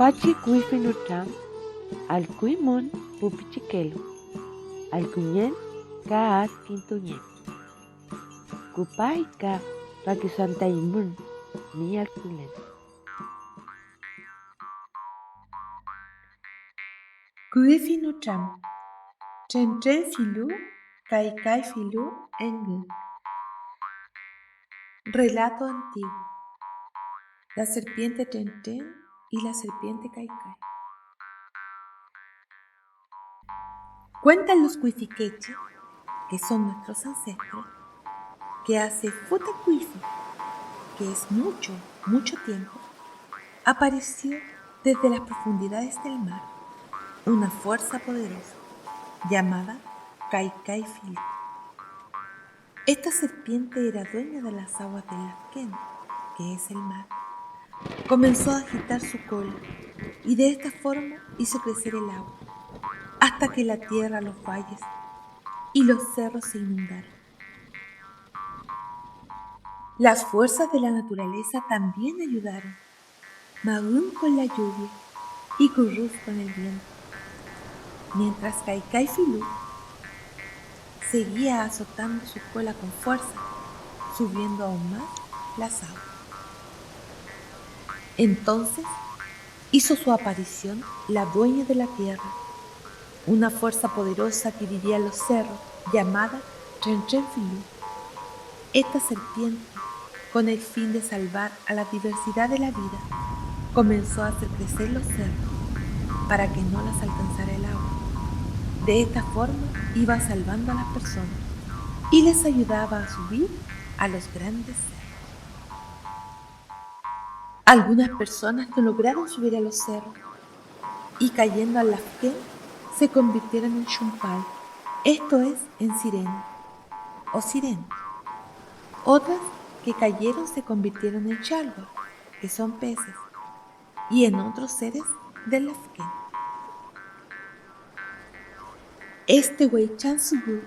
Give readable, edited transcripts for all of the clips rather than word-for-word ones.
Pachi Kuifinucham, al Kuimun Pupichikelu, al Kuñen Kaas Quintuñen, Kupaika Pakisantaimun, ni al Kulen. Kuifinucham, Tren Filu, Kai Filu, Engu. Relato antiguo. La serpiente Tren y la serpiente Kai. Cuentan los Cuifiqueche, que son nuestros ancestros, que hace Futacuifi, que es mucho, mucho tiempo, apareció desde las profundidades del mar una fuerza poderosa llamada Kai Filu. Esta serpiente era dueña de las aguas del Lafken, que es el mar. Comenzó a agitar su cola y de esta forma hizo crecer el agua, hasta que la tierra, los valles y los cerros se inundaron. Las fuerzas de la naturaleza también ayudaron, Magún con la lluvia y Curruz con el viento, mientras Kai Filu seguía azotando su cola con fuerza, subiendo aún más las aguas. Entonces hizo su aparición la dueña de la tierra, una fuerza poderosa que vivía en los cerros, llamada Tren Filu. Esta serpiente, con el fin de salvar a la diversidad de la vida, comenzó a hacer crecer los cerros para que no las alcanzara el agua. De esta forma iba salvando a las personas y les ayudaba a subir a los grandes cerros. Algunas personas no lograron subir a los cerros y cayendo al Lafken se convirtieron en Shumpal, esto es, en sirena o sirena. Otras que cayeron se convirtieron en Shalwa, que son peces, y en otros seres del Lafken. Este Weichan Subu,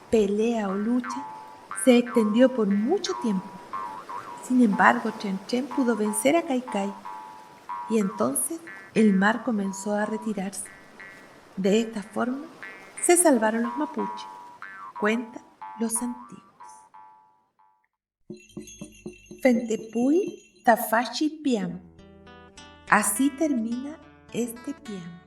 pelea o lucha, se extendió por mucho tiempo. Sin embargo, Chen pudo vencer a Kai y entonces el mar comenzó a retirarse. De esta forma se salvaron los mapuches, cuentan los antiguos. Fentepui Tafashi Piam. Así termina este piam.